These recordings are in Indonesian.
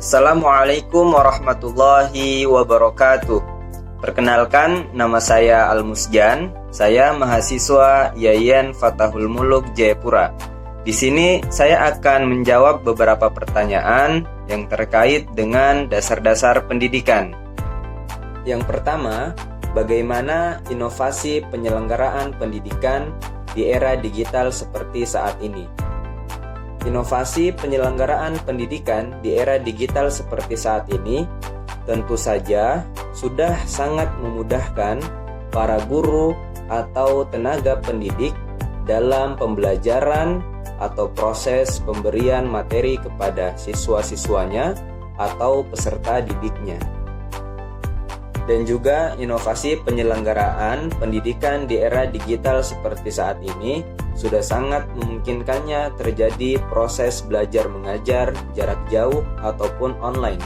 Assalamualaikum warahmatullahi wabarakatuh. Perkenalkan, nama saya Al-Musjan. Saya mahasiswa Yayan Fatahul Muluk Jayapura. Di sini saya akan menjawab beberapa pertanyaan yang terkait dengan dasar-dasar pendidikan. Yang pertama, bagaimana inovasi penyelenggaraan pendidikan di era digital seperti saat ini? Inovasi penyelenggaraan pendidikan di era digital seperti saat ini tentu saja sudah sangat memudahkan para guru atau tenaga pendidik dalam pembelajaran atau proses pemberian materi kepada siswa-siswanya atau peserta didiknya. Dan juga inovasi penyelenggaraan pendidikan di era digital seperti saat ini sudah sangat memungkinkannya terjadi proses belajar mengajar jarak jauh ataupun online,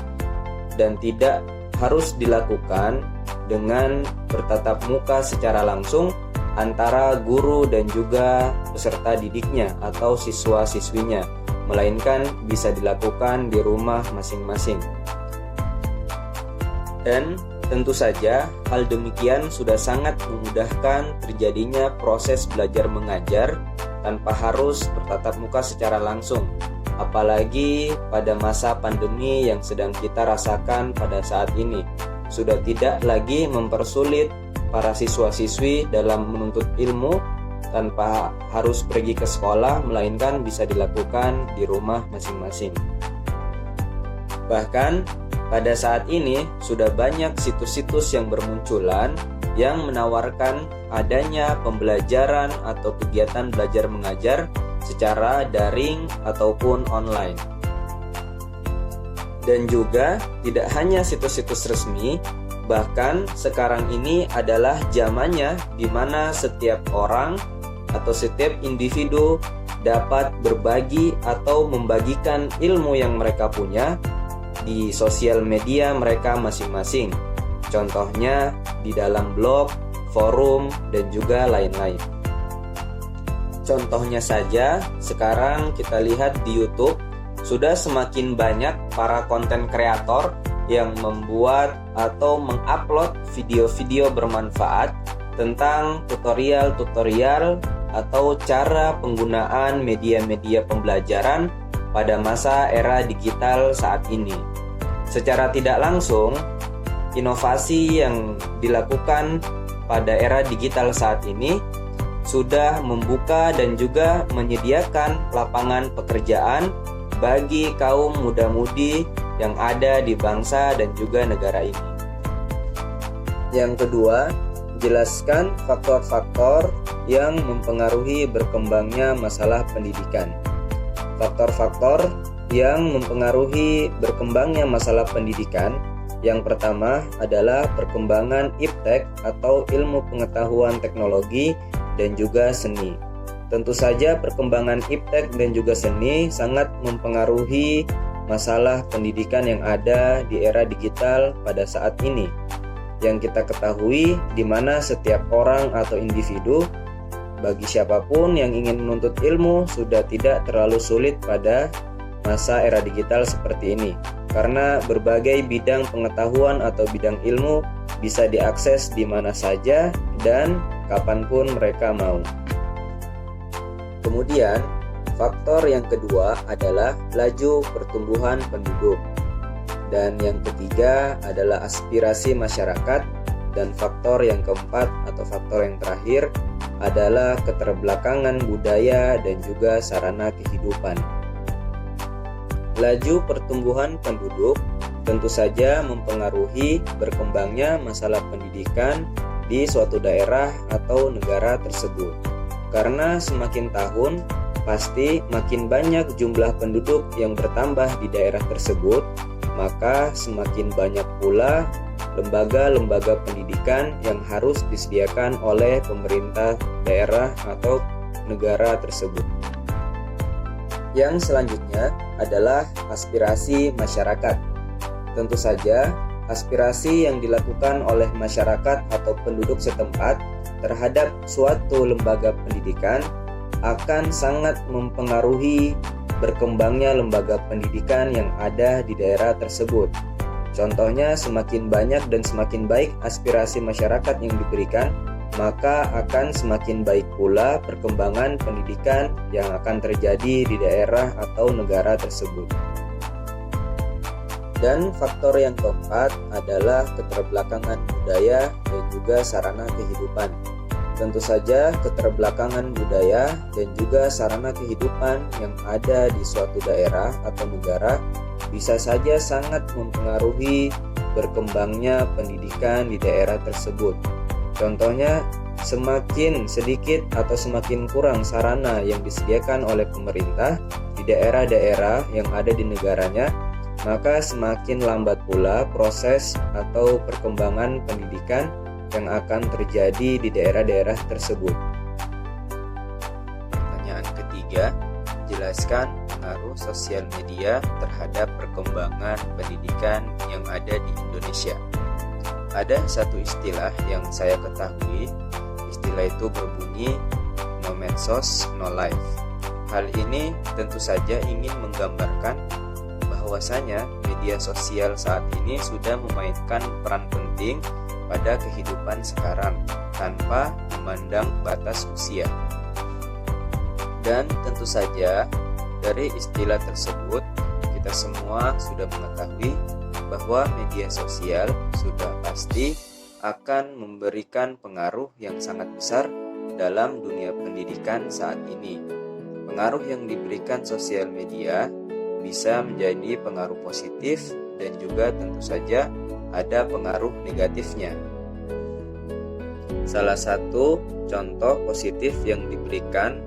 dan tidak harus dilakukan dengan bertatap muka secara langsung antara guru dan juga peserta didiknya atau siswa-siswinya, melainkan bisa dilakukan di rumah masing-masing. Dan tentu saja hal demikian sudah sangat memudahkan terjadinya proses belajar mengajar tanpa harus bertatap muka secara langsung, apalagi pada masa pandemi yang sedang kita rasakan pada saat ini. Sudah tidak lagi mempersulit para siswa-siswi dalam menuntut ilmu tanpa harus pergi ke sekolah, melainkan bisa dilakukan di rumah masing-masing. Bahkan pada saat ini sudah banyak situs-situs yang bermunculan yang menawarkan adanya pembelajaran atau kegiatan belajar mengajar secara daring ataupun online. Dan juga tidak hanya situs-situs resmi, bahkan sekarang ini adalah zamannya di mana setiap orang atau setiap individu dapat berbagi atau membagikan ilmu yang mereka punya di sosial media mereka masing-masing. Contohnya di dalam blog, forum, dan juga lain-lain. Contohnya saja, sekarang kita lihat di YouTube sudah semakin banyak para konten kreator yang membuat atau mengupload video-video bermanfaat tentang tutorial-tutorial atau cara penggunaan media-media pembelajaran pada masa era digital saat ini. Secara tidak langsung, inovasi yang dilakukan pada era digital saat ini sudah membuka dan juga menyediakan lapangan pekerjaan bagi kaum muda-mudi yang ada di bangsa dan juga negara ini. Yang kedua, jelaskan faktor-faktor yang mempengaruhi berkembangnya masalah pendidikan. Faktor-faktor yang mempengaruhi berkembangnya masalah pendidikan, yang pertama adalah perkembangan iptek atau ilmu pengetahuan teknologi dan juga seni. Tentu saja perkembangan iptek dan juga seni sangat mempengaruhi masalah pendidikan yang ada di era digital pada saat ini. Yang kita ketahui di mana setiap orang atau individu bagi siapapun yang ingin menuntut ilmu sudah tidak terlalu sulit pada masa era digital seperti ini, karena berbagai bidang pengetahuan atau bidang ilmu bisa diakses di mana saja dan kapanpun mereka mau. Kemudian, faktor yang kedua adalah laju pertumbuhan penduduk. Dan yang ketiga adalah aspirasi masyarakat. Dan faktor yang keempat atau faktor yang terakhir adalah keterbelakangan budaya dan juga sarana kehidupan. Laju pertumbuhan penduduk tentu saja mempengaruhi berkembangnya masalah pendidikan di suatu daerah atau negara tersebut. Karena semakin tahun, pasti makin banyak jumlah penduduk yang bertambah di daerah tersebut, maka semakin banyak pula lembaga-lembaga pendidikan yang harus disediakan oleh pemerintah daerah atau negara tersebut. Yang selanjutnya adalah aspirasi masyarakat. Tentu saja, aspirasi yang dilakukan oleh masyarakat atau penduduk setempat terhadap suatu lembaga pendidikan akan sangat mempengaruhi berkembangnya lembaga pendidikan yang ada di daerah tersebut. Contohnya, semakin banyak dan semakin baik aspirasi masyarakat yang diberikan, maka akan semakin baik pula perkembangan pendidikan yang akan terjadi di daerah atau negara tersebut. Dan faktor yang keempat adalah keterbelakangan budaya dan juga sarana kehidupan. Tentu saja keterbelakangan budaya dan juga sarana kehidupan yang ada di suatu daerah atau negara bisa saja sangat mempengaruhi berkembangnya pendidikan di daerah tersebut. Contohnya, semakin sedikit atau semakin kurang sarana yang disediakan oleh pemerintah di daerah-daerah yang ada di negaranya, maka semakin lambat pula proses atau perkembangan pendidikan yang akan terjadi di daerah-daerah tersebut. Pertanyaan ketiga, jelaskan pengaruh sosial media terhadap perkembangan pendidikan yang ada di Indonesia. Ada satu istilah yang saya ketahui, istilah itu berbunyi no medsos, no life. Hal ini tentu saja ingin menggambarkan bahwasanya media sosial saat ini sudah memainkan peran penting pada kehidupan sekarang tanpa memandang batas usia. Dan tentu saja dari istilah tersebut kita semua sudah mengetahui bahwa media sosial sudah pasti akan memberikan pengaruh yang sangat besar dalam dunia pendidikan saat ini. Pengaruh yang diberikan sosial media bisa menjadi pengaruh positif dan juga tentu saja ada pengaruh negatifnya. Salah satu contoh positif yang diberikan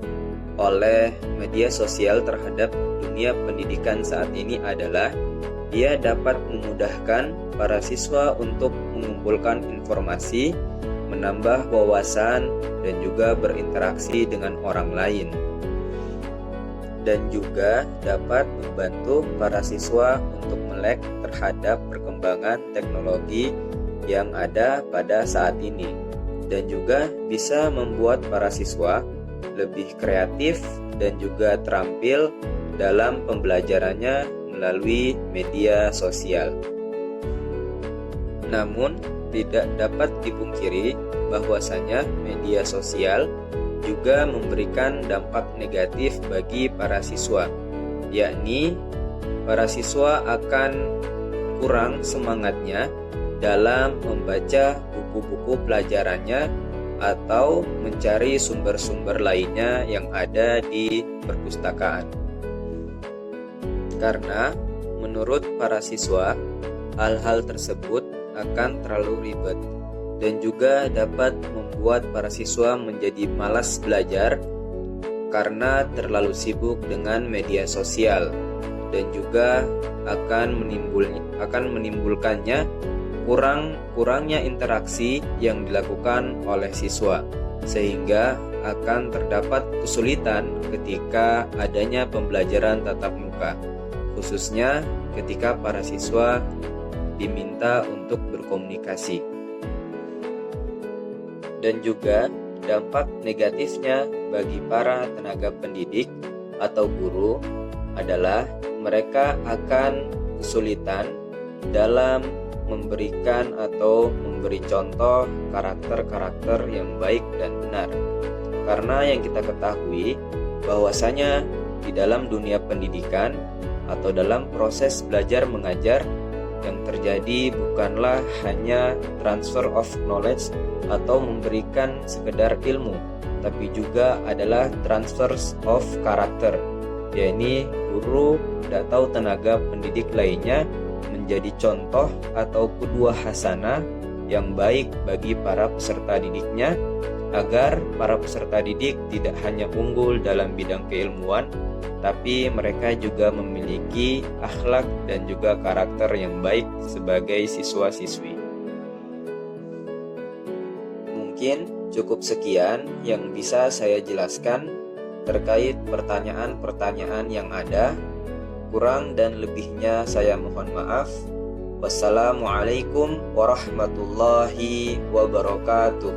oleh media sosial terhadap dunia pendidikan saat ini adalah dia dapat memudahkan para siswa untuk mengumpulkan informasi, menambah wawasan, dan juga berinteraksi dengan orang lain. Dan juga dapat membantu para siswa untuk melek terhadap perkembangan teknologi yang ada pada saat ini. Dan juga bisa membuat para siswa lebih kreatif dan juga terampil dalam pembelajarannya melalui media sosial. Namun, tidak dapat dipungkiri bahwasanya media sosial juga memberikan dampak negatif bagi para siswa, yakni para siswa akan kurang semangatnya dalam membaca buku-buku pelajarannya atau mencari sumber-sumber lainnya yang ada di perpustakaan. Karena menurut para siswa, hal-hal tersebut akan terlalu ribet dan juga dapat membuat para siswa menjadi malas belajar karena terlalu sibuk dengan media sosial, dan juga akan menimbulkannya kurangnya interaksi yang dilakukan oleh siswa, sehingga akan terdapat kesulitan ketika adanya pembelajaran tatap muka, khususnya ketika para siswa diminta untuk berkomunikasi. Dan juga dampak negatifnya bagi para tenaga pendidik atau guru adalah mereka akan kesulitan dalam memberikan atau memberi contoh karakter-karakter yang baik dan benar. Karena yang kita ketahui bahwasanya di dalam dunia pendidikan atau dalam proses belajar mengajar, yang terjadi bukanlah hanya transfer of knowledge atau memberikan sekedar ilmu, tapi juga adalah transfer of karakter, yakni guru atau tenaga pendidik lainnya menjadi contoh atau qudwah hasanah yang baik bagi para peserta didiknya, agar para peserta didik tidak hanya unggul dalam bidang keilmuan, tapi mereka juga memiliki akhlak dan juga karakter yang baik sebagai siswa-siswi. Mungkin cukup sekian yang bisa saya jelaskan terkait pertanyaan-pertanyaan yang ada. Kurang dan lebihnya saya mohon maaf. Wassalamualaikum warahmatullahi wabarakatuh.